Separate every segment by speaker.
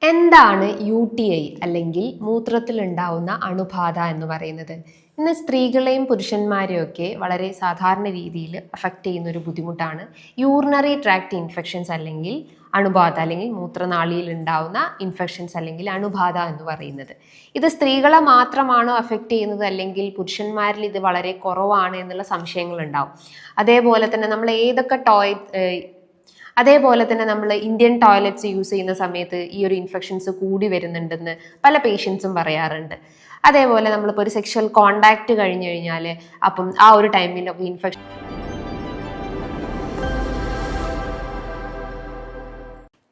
Speaker 1: എന്താണ് UTI അല്ലെങ്കിൽ മൂത്രത്തിലുണ്ടാവുന്ന അണുബാധ എന്ന് പറയുന്നത്? ഇന്ന് സ്ത്രീകളെയും പുരുഷന്മാരെയും ഒക്കെ വളരെ സാധാരണ രീതിയിൽ അഫക്റ്റ് ചെയ്യുന്ന ഒരു ബുദ്ധിമുട്ടാണ് യൂറിനറി ട്രാക്ട് ഇൻഫെക്ഷൻസ് അല്ലെങ്കിൽ അണുബാധ അല്ലെങ്കിൽ മൂത്രനാളിയിൽ ഉണ്ടാവുന്ന ഇൻഫെക്ഷൻസ് അല്ലെങ്കിൽ അണുബാധ എന്ന് പറയുന്നത്. ഇത് സ്ത്രീകളെ മാത്രമാണോ അഫക്റ്റ് ചെയ്യുന്നത് അല്ലെങ്കിൽ പുരുഷന്മാരിൽ ഇത് വളരെ കുറവാണ് എന്നുള്ള സംശയങ്ങൾ ഉണ്ടാവും. അതേപോലെ തന്നെ നമ്മൾ ഇന്ത്യൻ ടോയ്ലറ്റ്സ് യൂസ് ചെയ്യുന്ന സമയത്ത് ഈ ഒരു ഇൻഫെക്ഷൻസ് കൂടി വരുന്നുണ്ടെന്ന് പല പേഷ്യൻസും പറയാറുണ്ട്. അതേപോലെ നമ്മളിപ്പോൾ ഒരു സെക്ഷൽ കോണ്ടാക്ട് കഴിഞ്ഞു കഴിഞ്ഞാൽ അപ്പം ആ ഒരു ടൈമിലൊക്കെ ഇൻഫെക്ഷൻ.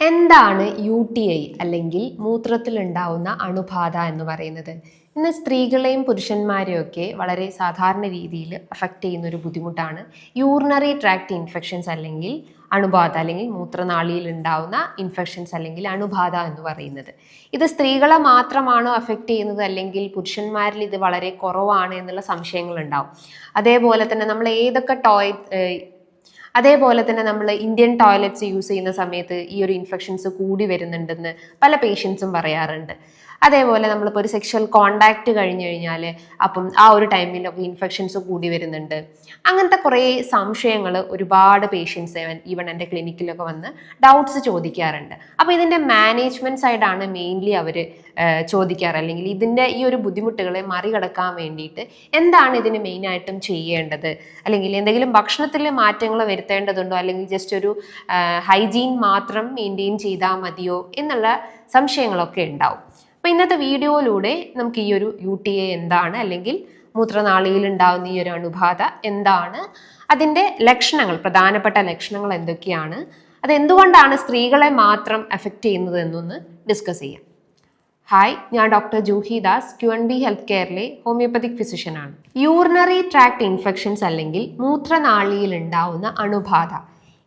Speaker 1: എന്താണ് UTI അല്ലെങ്കിൽ മൂത്രത്തിലുണ്ടാവുന്ന അണുബാധ എന്ന് പറയുന്നത്? ഇന്ന് സ്ത്രീകളെയും പുരുഷന്മാരെയും ഒക്കെ വളരെ സാധാരണ രീതിയിൽ അഫക്റ്റ് ചെയ്യുന്ന ഒരു ബുദ്ധിമുട്ടാണ് യൂറിനറി ട്രാക്ട് ഇൻഫെക്ഷൻസ് അല്ലെങ്കിൽ അണുബാധ അല്ലെങ്കിൽ മൂത്രനാളിയിൽ ഉണ്ടാവുന്ന ഇൻഫെക്ഷൻസ് അല്ലെങ്കിൽ അണുബാധ എന്ന് പറയുന്നത്. ഇത് സ്ത്രീകളെ മാത്രമാണോ അഫക്റ്റ് ചെയ്യുന്നത് അല്ലെങ്കിൽ പുരുഷന്മാരിൽ ഇത് വളരെ കുറവാണ് എന്നുള്ള സംശയങ്ങൾ ഉണ്ടാവും. അതേപോലെ തന്നെ നമ്മൾ ഇന്ത്യൻ ടോയ്ലറ്റ്സ് യൂസ് ചെയ്യുന്ന സമയത്ത് ഈ ഒരു ഇൻഫെക്ഷൻസ് കൂടി വരുന്നുണ്ടെന്ന് പല പേഷ്യൻസും പറയാറുണ്ട്. അതേപോലെ നമ്മളിപ്പോൾ ഒരു സെക്ഷൽ കോണ്ടാക്ട് കഴിഞ്ഞു കഴിഞ്ഞാൽ അപ്പം ആ ഒരു ടൈമിലൊക്കെ ഇൻഫെക്ഷൻസ് കൂടി വരുന്നുണ്ട്. അങ്ങനത്തെ കുറേ സംശയങ്ങൾ ഒരുപാട് പേഷ്യൻസ് ഈവൻ എൻ്റെ ക്ലിനിക്കിലൊക്കെ വന്ന് ഡൗട്ട്സ് ചോദിക്കാറുണ്ട്. അപ്പോൾ ഇതിൻ്റെ മാനേജ്മെൻറ്റ് സൈഡാണ് മെയിൻലി അവർ ചോദിക്കാറ്. അല്ലെങ്കിൽ ഇതിൻ്റെ ഈ ഒരു ബുദ്ധിമുട്ടുകളെ മറികടക്കാൻ വേണ്ടിയിട്ട് എന്താണ് ഇതിന് മെയിനായിട്ടും ചെയ്യേണ്ടത്, അല്ലെങ്കിൽ എന്തെങ്കിലും ഭക്ഷണത്തിൽ മാറ്റങ്ങൾ വരുത്തേണ്ടതുണ്ടോ, അല്ലെങ്കിൽ ജസ്റ്റ് ഒരു ഹൈജീൻ മാത്രം മെയിൻറ്റെയിൻ ചെയ്താൽ മതിയോ എന്നുള്ള സംശയങ്ങളൊക്കെ ഉണ്ടാവും. അപ്പോൾ ഇന്നത്തെ വീഡിയോയിലൂടെ നമുക്ക് ഈ ഒരു UTI എന്താണ്, അല്ലെങ്കിൽ മൂത്രനാളിയിൽ ഉണ്ടാകുന്ന ഈ ഒരു അണുബാധ എന്താണ്, അതിൻ്റെ ലക്ഷണങ്ങൾ, പ്രധാനപ്പെട്ട ലക്ഷണങ്ങൾ എന്തൊക്കെയാണ്, അതെന്തുകൊണ്ടാണ് സ്ത്രീകളെ മാത്രം എഫക്റ്റ് ചെയ്യുന്നത് എന്നൊന്ന് ഡിസ്കസ് ചെയ്യാം. ഹായ്, ഞാൻ doctor Juhi Das, QNB health കെയറിലെ ഹോമിയോപ്പതിക് ഫിസിഷ്യനാണ്. യൂറിനറി ട്രാക്ട് ഇൻഫെക്ഷൻസ് അല്ലെങ്കിൽ മൂത്രനാളിയിൽ ഉണ്ടാവുന്ന അണുബാധ,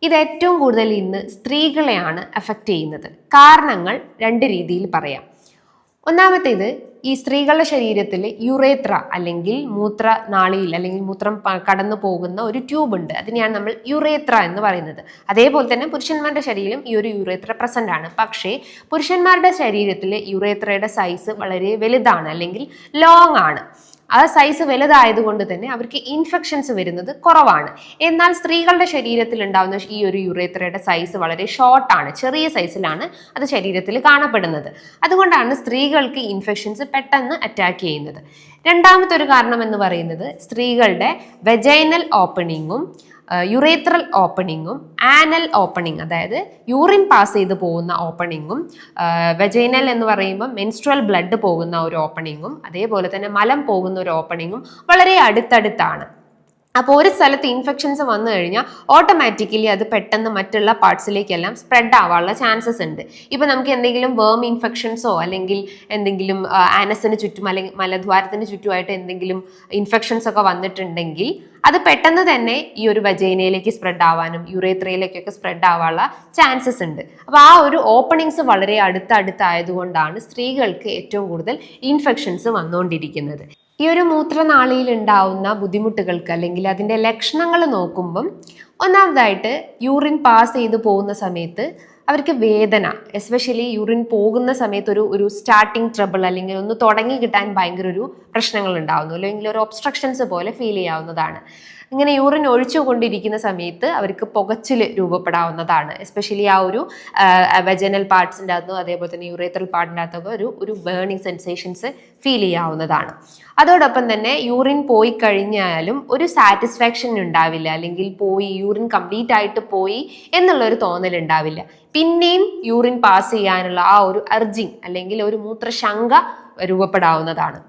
Speaker 1: ഇത് ഏറ്റവും കൂടുതൽ ഇന്ന് സ്ത്രീകളെയാണ് എഫക്റ്റ് ചെയ്യുന്നത്. കാരണങ്ങൾ രണ്ട് രീതിയിൽ പറയാം. ഒന്നാമത്തേത്, ഈ സ്ത്രീകളുടെ ശരീരത്തിൽ യുറേത്ര അല്ലെങ്കിൽ മൂത്രനാളിയിൽ അല്ലെങ്കിൽ മൂത്രം കടന്നു പോകുന്ന ഒരു ട്യൂബ് ഉണ്ട്. അതിനെയാണ് നമ്മൾ യുറേത്ര എന്ന് പറയുന്നത്. അതേപോലെ തന്നെ പുരുഷന്മാരുടെ ശരീരം ഈ ഒരു യുറേത്ര പ്രസന്റ് ആണ്. പക്ഷേ പുരുഷന്മാരുടെ ശരീരത്തിൽ യുറേത്രയുടെ സൈസ് വളരെ വലുതാണ് അല്ലെങ്കിൽ ലോങ് ആണ്. ആ സൈസ് വലുതായതുകൊണ്ട് തന്നെ അവർക്ക് ഇൻഫെക്ഷൻസ് വരുന്നത് കുറവാണ്. എന്നാൽ സ്ത്രീകളുടെ ശരീരത്തിൽ ഉണ്ടാകുന്ന ഈ ഒരു യുറേത്രയുടെ സൈസ് വളരെ ഷോർട്ടാണ്, ചെറിയ സൈസിലാണ് അത് ശരീരത്തിൽ കാണപ്പെടുന്നത്. അതുകൊണ്ടാണ് സ്ത്രീകൾക്ക് ഇൻഫെക്ഷൻസ് പെട്ടെന്ന് അറ്റാക്ക് ചെയ്യുന്നത്. രണ്ടാമത്തെ ഒരു കാരണം എന്ന് പറയുന്നത് സ്ത്രീകളുടെ വെജൈനൽ ഓപ്പണിങ്ങും യുറേത്രൽ ഓപ്പണിങ്ങും ആനൽ ഓപ്പണിങ്, അതായത് യൂറിൻ പാസ് ചെയ്ത് പോകുന്ന ഓപ്പണിങ്ങും, വെജൈനൽ എന്ന് പറയുമ്പോൾ മെൻസ്ട്രൽ ബ്ലഡ് പോകുന്ന ഒരു ഓപ്പണിങ്ങും, അതേപോലെ തന്നെ മലം പോകുന്ന ഒരു ഓപ്പണിങ്ങും വളരെ അടുത്തടുത്താണ്. അപ്പോൾ ഒരു സ്ഥലത്ത് ഇൻഫെക്ഷൻസ് വന്നു കഴിഞ്ഞാൽ ഓട്ടോമാറ്റിക്കലി അത് പെട്ടെന്ന് മറ്റുള്ള പാർട്സിലേക്കെല്ലാം സ്പ്രെഡ് ആവാനുള്ള ചാൻസസ് ഉണ്ട്. ഇപ്പം നമുക്ക് എന്തെങ്കിലും വേം ഇൻഫെക്ഷൻസോ അല്ലെങ്കിൽ എന്തെങ്കിലും ആനസിന് ചുറ്റും അല്ലെങ്കിൽ മലദ്വാരത്തിന് ചുറ്റുമായിട്ട് എന്തെങ്കിലും ഇൻഫെക്ഷൻസ് ഒക്കെ വന്നിട്ടുണ്ടെങ്കിൽ അത് പെട്ടെന്ന് തന്നെ ഈ ഒരു വജൈനയിലേക്ക് സ്പ്രെഡ് ആവാനും യുറേത്രയിലേക്കൊക്കെ സ്പ്രെഡ് ആവാനുള്ള ചാൻസസ് ഉണ്ട്. അപ്പോൾ ആ ഒരു ഓപ്പണിങ്സ് വളരെ അടുത്തായതുകൊണ്ടാണ് സ്ത്രീകൾക്ക് ഏറ്റവും കൂടുതൽ ഇൻഫെക്ഷൻസ് വന്നുകൊണ്ടിരിക്കുന്നത്. ഈ ഒരു മൂത്രനാളിയിൽ ഉണ്ടാവുന്ന ബുദ്ധിമുട്ടുകൾക്ക് അല്ലെങ്കിൽ അതിൻ്റെ ലക്ഷണങ്ങൾ നോക്കുമ്പം ഒന്നാമതായിട്ട് യൂറിൻ പാസ് ചെയ്ത് പോകുന്ന സമയത്ത് അവർക്ക് വേദന, എസ്പെഷ്യലി യൂറിൻ പോകുന്ന സമയത്ത് ഒരു സ്റ്റാർട്ടിങ് ട്രബിൾ അല്ലെങ്കിൽ ഒന്ന് തുടങ്ങി കിട്ടാൻ ഭയങ്കര ഒരു പ്രശ്നങ്ങൾ ഉണ്ടാവുന്നു, അല്ലെങ്കിൽ ഒരു ഒബ്സ്ട്രക്ഷൻസ് പോലെ ഫീൽ ചെയ്യാവുന്നതാണ്. ഇങ്ങനെ യൂറിൻ ഒഴിച്ചുകൊണ്ടിരിക്കുന്ന സമയത്ത് അവർക്ക് പുകച്ചിൽ രൂപപ്പെടാവുന്നതാണ്. എസ്പെഷ്യലി ആ ഒരു വെജനൽ പാർട്സിൻ്റെ അകത്തും അതേപോലെ തന്നെ യുറേത്രൽ പാർട്ടിൻ്റെ അകത്തൊക്കെ ഒരു ബേണിങ് സെൻസേഷൻസ് ഫീൽ ചെയ്യാവുന്നതാണ്. അതോടൊപ്പം തന്നെ യൂറിൻ പോയി കഴിഞ്ഞാലും ഒരു സാറ്റിസ്ഫാക്ഷൻ ഉണ്ടാവില്ല, അല്ലെങ്കിൽ യൂറിൻ കംപ്ലീറ്റ് ആയിട്ട് പോയി എന്നുള്ളൊരു തോന്നൽ ഉണ്ടാവില്ല. പിന്നെയും യൂറിൻ പാസ് ചെയ്യാനുള്ള ആ ഒരു അർജിങ് അല്ലെങ്കിൽ ഒരു മൂത്രശങ്ക രൂപപ്പെടാവുന്നതാണ്.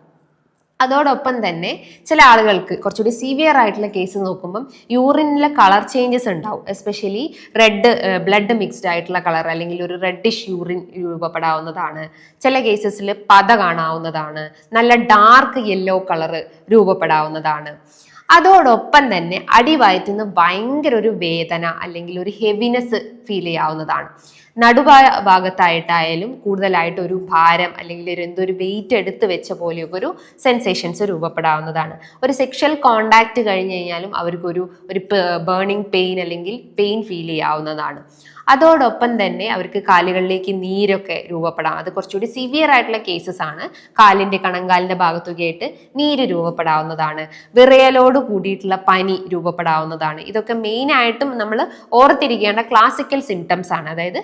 Speaker 1: അതോടൊപ്പം തന്നെ ചില ആളുകൾക്ക് കുറച്ചുകൂടി സിവിയർ ആയിട്ടുള്ള കേസ് നോക്കുമ്പം യൂറിനിലെ കളർ ചേഞ്ചസ് ഉണ്ടാവും. എസ്പെഷ്യലി ബ്ലഡ് മിക്സ്ഡ് ആയിട്ടുള്ള കളർ അല്ലെങ്കിൽ ഒരു റെഡിഷ് യൂറിൻ രൂപപ്പെടാവുന്നതാണ്. ചില കേസസിൽ പത കാണാവുന്നതാണ്. നല്ല ഡാർക്ക് യെല്ലോ കളർ രൂപപ്പെടാവുന്നതാണ്. അതോടൊപ്പം തന്നെ അടിവയറ്റിൽ നിന്ന് ഭയങ്കര ഒരു വേദന അല്ലെങ്കിൽ ഒരു ഹെവിനെസ് ഫീൽ ചെയ്യാവുന്നതാണ്. ഭാഗത്തായിട്ടായാലും കൂടുതലായിട്ട് ഒരു ഭാരം അല്ലെങ്കിൽ എന്തൊരു വെയിറ്റ് എടുത്ത് വെച്ച പോലെയൊക്കെ ഒരു സെൻസേഷൻസ് രൂപപ്പെടാവുന്നതാണ്. ഒരു സെക്ഷൽ കോണ്ടാക്ട് കഴിഞ്ഞ് കഴിഞ്ഞാലും അവർക്കൊരു ബേണിംഗ് പെയിൻ അല്ലെങ്കിൽ പെയിൻ ഫീൽ ചെയ്യാവുന്നതാണ്. അതോടൊപ്പം തന്നെ അവർക്ക് കാലുകളിലേക്ക് നീരൊക്കെ രൂപപ്പെടാം. അത് കുറച്ചുകൂടി സിവിയർ ആയിട്ടുള്ള കേസസ് ആണ്. കാലിന്റെ കണങ്കാലിന്റെ ഭാഗത്തൊക്കെ ആയിട്ട് നീര് രൂപപ്പെടാവുന്നതാണ്. വിറയലോട് കൂടിയിട്ടുള്ള പനി രൂപപ്പെടാവുന്നതാണ്. ഇതൊക്കെ മെയിൻ ആയിട്ടും നമ്മൾ ഓർത്തിരിക്കേണ്ട ക്ലാസിക്കൽ സിംറ്റംസ് ആണ്. അതായത്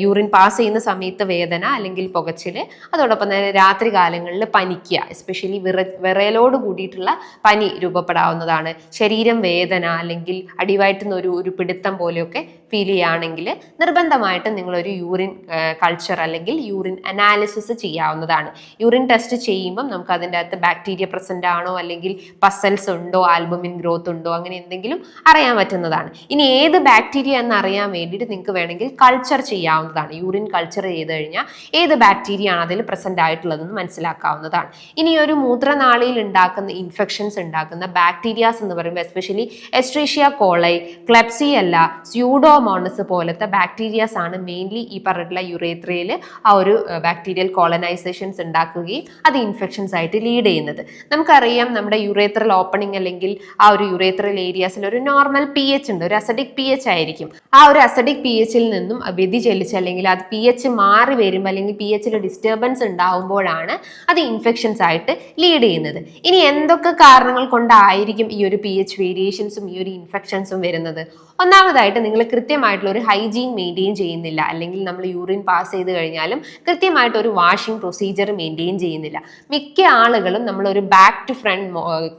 Speaker 1: യൂറിൻ പാസ് ചെയ്യുന്ന സമയത്ത് വേദന അല്ലെങ്കിൽ പുകച്ചില്, അതോടൊപ്പം തന്നെ രാത്രി കാലങ്ങളിൽ പനിക്കുക, എസ്പെഷ്യലി വിറയലോട് കൂടിയിട്ടുള്ള പനി രൂപപ്പെടാവുന്നതാണ്. ശരീരം വേദന അല്ലെങ്കിൽ അടിവയറ്റുന്ന ഒരു പിടുത്തം പോലെയൊക്കെ ഫീൽ ചെയ്യുകയാണെങ്കിൽ നിർബന്ധമായിട്ടും നിങ്ങളൊരു യൂറിൻ കൾച്ചർ അല്ലെങ്കിൽ യൂറിൻ അനാലിസിസ് ചെയ്യാവുന്നതാണ്. യൂറിൻ ടെസ്റ്റ് ചെയ്യുമ്പം നമുക്ക് അതിൻ്റെ അകത്ത് ബാക്ടീരിയ പ്രസന്റ് ആണോ അല്ലെങ്കിൽ പസൽസ് ഉണ്ടോ, ആൽബുമിൻ ഗ്രോത്ത് ഉണ്ടോ, അങ്ങനെ എന്തെങ്കിലും അറിയാൻ പറ്റുന്നതാണ്. ഇനി ഏത് ബാക്ടീരിയ എന്ന് അറിയാൻ വേണ്ടിയിട്ട് നിങ്ങൾക്ക് വേണമെങ്കിൽ കൾച്ചർ ചെയ്യാവുന്നതാണ്. യൂറിൻ കൾച്ചർ ചെയ്ത് കഴിഞ്ഞാൽ ഏത് ബാക്ടീരിയ ആണ് അതിൽ പ്രസന്റ് ആയിട്ടുള്ളതെന്ന് മനസ്സിലാക്കാവുന്നതാണ്. ഇനി ഒരു മൂത്രനാളിയിൽ ഉണ്ടാക്കുന്ന ഇൻഫെക്ഷൻസ് ഉണ്ടാക്കുന്ന ബാക്ടീരിയാസ് എന്ന് പറയുമ്പോൾ എസ്പെഷ്യലി എസ്ട്രീഷ്യ കോളൈ, ക്ലെപ്സിയല്ല, സ്യൂഡോമോണസ് പോലത്തെ ബാക്ടീരിയാസ് ആണ് മെയിൻലി ഈ പറഞ്ഞിട്ടുള്ള യുറേത്രയിൽ ആ ഒരു ബാക്ടീരിയൽ കോളനൈസേഷൻസ് ഉണ്ടാക്കുകയും അത് ഇൻഫെക്ഷൻസ് ആയിട്ട് ലീഡ് ചെയ്യുന്നത്. നമുക്കറിയാം നമ്മുടെ യുറേത്രൽ ഓപ്പണിംഗ് അല്ലെങ്കിൽ ആ ഒരു യുറേത്രൽ ഏരിയാസിൽ ഒരു നോർമൽ പി എച്ച് ഉണ്ട്, ഒരു അസിഡിക് പി എച്ച് ആയിരിക്കും. ആ ഒരു അസിഡിക് പി എച്ചിൽ നിന്നും വ്യതിചലിച്ച് അല്ലെങ്കിൽ അത് പി എച്ച് മാറി വരുമ്പോൾ അല്ലെങ്കിൽ പി എച്ചിൽ ഡിസ്റ്റർബൻസ് ഉണ്ടാവുമ്പോഴാണ് അത് ഇൻഫെക്ഷൻസ് ആയിട്ട് ലീഡ് ചെയ്യുന്നത്. ഇനി എന്തൊക്കെ കാരണങ്ങൾ കൊണ്ടായിരിക്കും ഈ ഒരു പി എച്ച് വേരിയേഷൻസും ഈ ഒരു ഇൻഫെക്ഷൻസും വരുന്നത്? ഒന്നാമതായിട്ട് നിങ്ങൾ കൃത്യമായിട്ടുള്ള ഒരു ഹൈജീൻ മെയിൻറ്റെയിൻ ചെയ്യുന്നില്ല, അല്ലെങ്കിൽ നമ്മൾ യൂറിൻ പാസ് ചെയ്ത് കഴിഞ്ഞാലും കൃത്യമായിട്ട് ഒരു വാഷിംഗ് പ്രൊസീജിയർ മെയിൻറ്റെയിൻ ചെയ്യുന്നില്ല. മിക്ക ആളുകളും നമ്മളൊരു back to front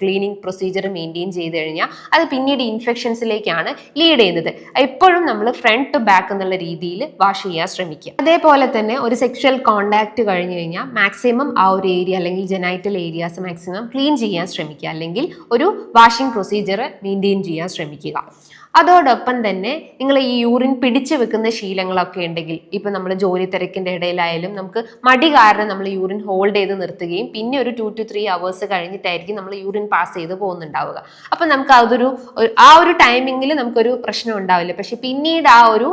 Speaker 1: cleaning procedure maintain ചെയ്ത് കഴിഞ്ഞാൽ അത് പിന്നീട് ഇൻഫെക്ഷൻസിലേക്കാണ് ലീഡ് ചെയ്യുന്നത്. എപ്പോഴും നമ്മൾ ഫ്രണ്ട് ടു ബാക്ക് എന്നുള്ള രീതിയിൽ വാഷ് ചെയ്യാൻ ശ്രമിക്കുക. അതേപോലെ തന്നെ ഒരു സെക്ഷൽ കോണ്ടാക്ട് കഴിഞ്ഞ് കഴിഞ്ഞാൽ മാക്സിമം ആ ഒരു ഏരിയ അല്ലെങ്കിൽ ജെനൈറ്റൽ ഏരിയാസ് മാക്സിമം ക്ലീൻ ചെയ്യാൻ ശ്രമിക്കുക, അല്ലെങ്കിൽ ഒരു വാഷിംഗ് പ്രൊസീജിയർ മെയിൻറ്റെയിൻ ചെയ്യാൻ ശ്രമിക്കുക. അതോടൊപ്പം തന്നെ നിങ്ങൾ ഈ യൂറിൻ പിടിച്ചു വെക്കുന്ന ശീലങ്ങളൊക്കെ ഉണ്ടെങ്കിൽ, ഇപ്പം നമ്മൾ ജോലി തിരക്കിൻ്റെ ഇടയിലായാലും നമുക്ക് മടി കാരണം നമ്മൾ യൂറിൻ ഹോൾഡ് ചെയ്ത് നിർത്തുകയും പിന്നെ ഒരു 2 to 3 hours കഴിഞ്ഞിട്ടായിരിക്കും നമ്മൾ യൂറിൻ പാസ് ചെയ്ത് പോകുന്നുണ്ടാവുക. അപ്പം നമുക്ക് ആ ഒരു ടൈമിങ്ങിൽ നമുക്കൊരു പ്രശ്നം ഉണ്ടാവില്ല. പക്ഷെ പിന്നീട് ആ ഒരു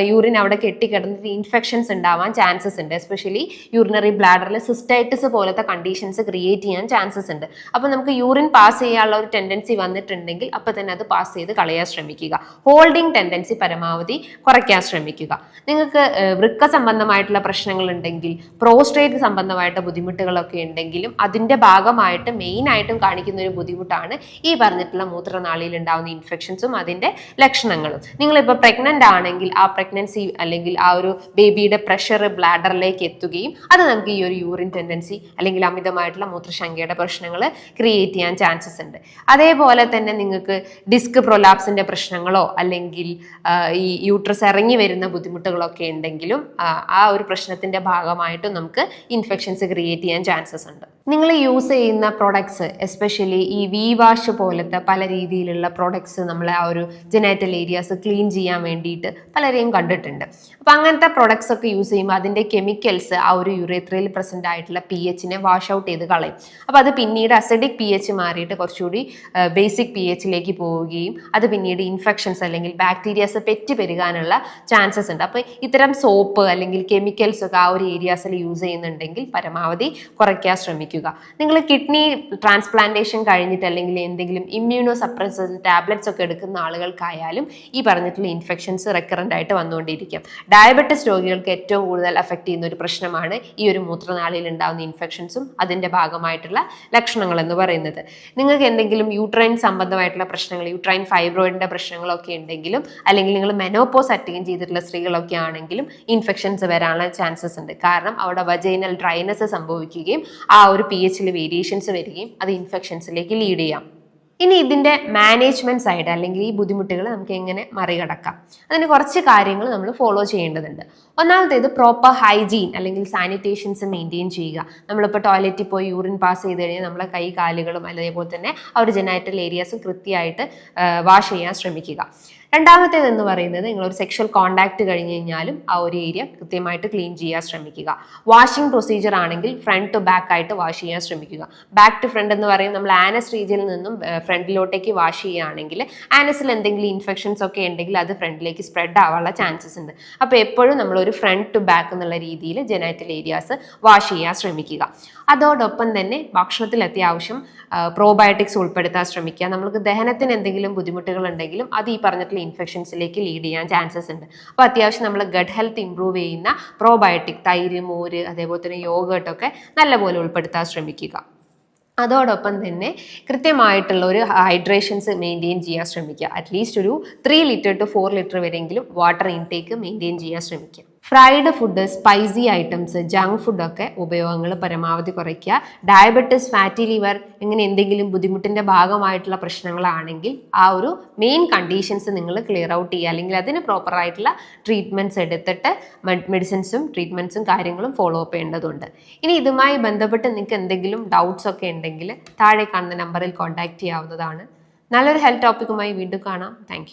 Speaker 1: യൂറിൻ അവിടെ കെട്ടിക്കിടന്നിട്ട് ഇൻഫെക്ഷൻസ് ഉണ്ടാവാൻ ചാൻസസ് ഉണ്ട്. എസ്പെഷ്യലി യൂറിനറി ബ്ലാഡറിൽ സിസ്റ്റൈറ്റിസ് പോലത്തെ കണ്ടീഷൻസ് ക്രിയേറ്റ് ചെയ്യാൻ ചാൻസസ് ഉണ്ട്. അപ്പം നമുക്ക് യൂറിൻ പാസ് ചെയ്യാനുള്ള ഒരു ടെൻഡൻസി വന്നിട്ടുണ്ടെങ്കിൽ അപ്പം തന്നെ അത് പാസ് ചെയ്ത് കളയാൻ ശ്രമിക്കുക. ഹോൾഡിംഗ് ടെൻഡൻസി പരമാവധി കുറയ്ക്കാൻ ശ്രമിക്കുക. നിങ്ങൾക്ക് വൃക്ക സംബന്ധമായിട്ടുള്ള പ്രശ്നങ്ങൾ ഉണ്ടെങ്കിൽ, പ്രോസ്റ്റേറ്റ് സംബന്ധമായിട്ട് ബുദ്ധിമുട്ടുകളൊക്കെ ഉണ്ടെങ്കിലും അതിന്റെ ഭാഗമായിട്ട് മെയിൻ ആയിട്ടും കാണിക്കുന്ന ഒരു ബുദ്ധിമുട്ടാണ് ഈ പറഞ്ഞിട്ടുള്ള മൂത്രനാളിയിൽ ഉണ്ടാവുന്ന ഇൻഫെക്ഷൻസും അതിന്റെ ലക്ഷണങ്ങളും. നിങ്ങളിപ്പോൾ പ്രഗ്നന്റ് ആണെങ്കിൽ ആ പ്രഗ്നൻസി അല്ലെങ്കിൽ ആ ഒരു ബേബിയുടെ പ്രഷർ ബ്ലാഡറിലേക്ക് എത്തുകയും അത് നമുക്ക് ഈ ഒരു യൂറിൻ ടെൻഡൻസി അല്ലെങ്കിൽ അമിതമായിട്ടുള്ള മൂത്രശങ്കയുടെ പ്രശ്നങ്ങൾ ക്രിയേറ്റ് ചെയ്യാൻ ചാൻസസ് ഉണ്ട്. അതേപോലെ തന്നെ നിങ്ങൾക്ക് ഡിസ്ക് പ്രൊലാപ്സിന്റെ പ്രശ്നങ്ങളോ അല്ലെങ്കിൽ ഈ യൂട്രസ് ഇറങ്ങി വരുന്ന ബുദ്ധിമുട്ടുകളൊക്കെ ഉണ്ടെങ്കിലും ആ ഒരു പ്രശ്നത്തിന്റെ ഭാഗമായിട്ടും നമുക്ക് ഇൻഫെക്ഷൻസ് ക്രിയേറ്റ് ചെയ്യാൻ ചാൻസസ് ഉണ്ട്. നിങ്ങൾ യൂസ് ചെയ്യുന്ന പ്രൊഡക്ട്സ്, എസ്പെഷ്യലി ഈ വി വാഷ് പോലത്തെ പല രീതിയിലുള്ള പ്രൊഡക്ട്സ് നമ്മളെ ആ ഒരു ജെനൈറ്റൽ ഏരിയാസ് ക്ലീൻ ചെയ്യാൻ വേണ്ടിയിട്ട് പലരെയും കണ്ടിട്ടുണ്ട്. അപ്പം അങ്ങനത്തെ പ്രൊഡക്ട്സ് ഒക്കെ യൂസ് ചെയ്യുമ്പോൾ അതിൻ്റെ കെമിക്കൽസ് ആ ഒരു യുറേത്രയിൽ പ്രസന്റ് ആയിട്ടുള്ള പി എച്ചിനെ വാഷ് ഔട്ട് ചെയ്ത് കളയും. അപ്പോൾ അത് പിന്നീട് അസിഡിക് പി എച്ച് മാറിയിട്ട് കുറച്ചുകൂടി ബേസിക് പി എച്ചിലേക്ക് പോവുകയും അത് പിന്നീട് ഇൻഫെക്ഷൻസ് അല്ലെങ്കിൽ ബാക്ടീരിയാസ് പെറ്റ് പെരുകാനുള്ള ചാൻസസ് ഉണ്ട്. അപ്പോൾ ഇത്തരം സോപ്പ് അല്ലെങ്കിൽ കെമിക്കൽസ് ഒക്കെ ആ ഒരു ഏരിയാസിൽ യൂസ് ചെയ്യുന്നുണ്ടെങ്കിൽ പരമാവധി കുറയ്ക്കാൻ ശ്രമിക്കുക. നിങ്ങൾ കിഡ്നി ട്രാൻസ്പ്ലാന്റേഷൻ കഴിഞ്ഞിട്ട് അല്ലെങ്കിൽ എന്തെങ്കിലും ഇമ്മ്യൂണോ സപ്രസൻ ടാബ്ലറ്റ്സ് ഒക്കെ എടുക്കുന്ന ആളുകൾക്കായാലും ഈ പറഞ്ഞിട്ടുള്ള ഇൻഫെക്ഷൻസ് റെക്കറന്റ് ആയിട്ട് വന്നുകൊണ്ടിരിക്കും. ഡയബറ്റിസ് രോഗികൾക്ക് ഏറ്റവും കൂടുതൽ അഫക്റ്റ് ചെയ്യുന്ന ഒരു പ്രശ്നമാണ് ഈ ഒരു മൂത്രനാളിയിൽ ഉണ്ടാകുന്ന ഇൻഫെക്ഷൻസും അതിന്റെ ഭാഗമായിട്ടുള്ള ലക്ഷണങ്ങൾ എന്ന് പറയുന്നത്. നിങ്ങൾക്ക് എന്തെങ്കിലും യൂട്രൈൻ സംബന്ധമായിട്ടുള്ള പ്രശ്നങ്ങൾ, യൂട്രൈൻ ഫൈബ്രോയിഡിന്റെ പ്രശ്നങ്ങളൊക്കെ ഉണ്ടെങ്കിലും അല്ലെങ്കിൽ നിങ്ങൾ മെനോപോസ് അറ്റൈൻ ചെയ്തിട്ടുള്ള സ്ത്രീകളൊക്കെ ആണെങ്കിലും ഇൻഫെക്ഷൻസ് വരാനുള്ള ചാൻസസ് ഉണ്ട്. കാരണം അവിടെ വജൈനൽ ഡ്രൈനസ് സംഭവിക്കുകയും ആ ഒരു പി എച്ചിൽ വേരിയേഷൻസ് വരികയും അത് ഇൻഫെക്ഷൻസിലേക്ക് ലീഡ് ചെയ്യാം. ഇനി ഇതിൻ്റെ മാനേജ്മെന്റ് സൈഡ് അല്ലെങ്കിൽ ഈ ബുദ്ധിമുട്ടുകൾ നമുക്ക് എങ്ങനെ മറികടക്കാം, അതിന് കുറച്ച് കാര്യങ്ങൾ നമ്മൾ ഫോളോ ചെയ്യേണ്ടതുണ്ട്. ഒന്നാമത്തേത് പ്രോപ്പർ ഹൈജീൻ അല്ലെങ്കിൽ സാനിറ്റേഷൻസ് മെയിൻറ്റെയിൻ ചെയ്യുക. നമ്മളിപ്പോൾ ടോയ്ലറ്റിൽ പോയി യൂറിൻ പാസ് ചെയ്ത് കഴിഞ്ഞാൽ നമ്മളെ കൈ കാലുകളും അതേപോലെ തന്നെ ആ ഒരു ജെനൈറ്റൽ ഏരിയാസും കൃത്യമായിട്ട് വാഷ് ചെയ്യാൻ ശ്രമിക്കുക. രണ്ടാമത്തേത് എന്ന് പറയുന്നത് നിങ്ങളൊരു സെക്ഷൽ കോണ്ടാക്ട് കഴിഞ്ഞ് കഴിഞ്ഞാലും ആ ഒരു ഏരിയ കൃത്യമായിട്ട് ക്ലീൻ ചെയ്യാൻ ശ്രമിക്കുക. വാഷിംഗ് പ്രൊസീജിയർ ആണെങ്കിൽ ഫ്രണ്ട് ടു ബാക്ക് ആയിട്ട് വാഷ് ചെയ്യാൻ ശ്രമിക്കുക. ബാക്ക് ടു ഫ്രണ്ട് എന്ന് പറയുന്നത് നമ്മൾ ആനസ് റീജിയനിൽ നിന്നും ഫ്രണ്ടിലോട്ടേക്ക് വാഷ് ചെയ്യുകയാണെങ്കിൽ ആനസിൽ എന്തെങ്കിലും ഇൻഫെക്ഷൻസ് ഒക്കെ ഉണ്ടെങ്കിൽ അത് ഫ്രണ്ടിലേക്ക് സ്പ്രെഡ് ആവാനുള്ള ചാൻസസ് ഉണ്ട്. അപ്പോൾ എപ്പോഴും നമ്മളൊരു ഫ്രണ്ട് ടു ബാക്ക് എന്നുള്ള രീതിയിൽ ജെനൈറ്റൽ ഏരിയാസ് വാഷ് ചെയ്യാൻ ശ്രമിക്കുക. അതോടൊപ്പം തന്നെ ഭക്ഷണത്തിൽ അത്യാവശ്യം പ്രോബയോട്ടിക്സ് ഉൾപ്പെടുത്താൻ ശ്രമിക്കുക. നമുക്ക് ദഹനത്തിന് എന്തെങ്കിലും ബുദ്ധിമുട്ടുകൾ ഉണ്ടെങ്കിലും അത് ഈ പറഞ്ഞിട്ടുള്ള ആയിട്ടുള്ള ഇൻഫെക്ഷൻസിലേക്ക് ലീഡ് ചെയ്യാൻ ചാൻസസ് ഉണ്ട്. അപ്പോൾ അത്യാവശ്യം നമ്മൾ ഗട്ട് ഹെൽത്ത് ഇംപ്രൂവ് ചെയ്യുന്ന പ്രോബയോട്ടിക് തൈര്, മോര്, അതേപോലെ തന്നെ യോഗട്ടൊക്കെ നല്ലപോലെ ഉൾപ്പെടുത്താൻ ശ്രമിക്കുക. അതോടൊപ്പം തന്നെ കൃത്യമായിട്ടുള്ള ഒരു ഹൈഡ്രേഷൻസ് മെയിൻറ്റെയിൻ ചെയ്യാൻ ശ്രമിക്കുക. അറ്റ്ലീസ്റ്റ് ഒരു 3 ലിറ്റർ ടു 4 ലിറ്റർ വരെയെങ്കിലും വാട്ടർ ഇൻടേക്ക് മെയിൻറ്റെയിൻ ചെയ്യാൻ ശ്രമിക്കുക. Fried food, spicy items, junk ഫുഡൊക്കെ ഉപയോഗങ്ങൾ പരമാവധി കുറയ്ക്കുക. ഡയബറ്റിസ്, ഫാറ്റി ലിവർ ഇങ്ങനെ എന്തെങ്കിലും ബുദ്ധിമുട്ടിൻ്റെ ഭാഗമായിട്ടുള്ള പ്രശ്നങ്ങളാണെങ്കിൽ ആ ഒരു മെയിൻ കണ്ടീഷൻസ് നിങ്ങൾ ക്ലിയർ ഔട്ട് ചെയ്യുക, അല്ലെങ്കിൽ അതിന് പ്രോപ്പറായിട്ടുള്ള ട്രീറ്റ്മെൻറ്റ്സ് എടുത്തിട്ട് മെഡിസിൻസും ട്രീറ്റ്മെൻറ്റ്സും കാര്യങ്ങളും ഫോളോ അപ്പ് ചെയ്യേണ്ടതുണ്ട്. ഇനി ഇതുമായി ബന്ധപ്പെട്ട് നിങ്ങൾക്ക് എന്തെങ്കിലും ഡൗട്ട്സ് ഒക്കെ ഉണ്ടെങ്കിൽ താഴെ കാണുന്ന നമ്പറിൽ കോൺടാക്ട് ചെയ്യാവുന്നതാണ്. നല്ലൊരു ഹെൽത്ത് ടോപ്പിക്കുമായി വീണ്ടും കാണാം. താങ്ക്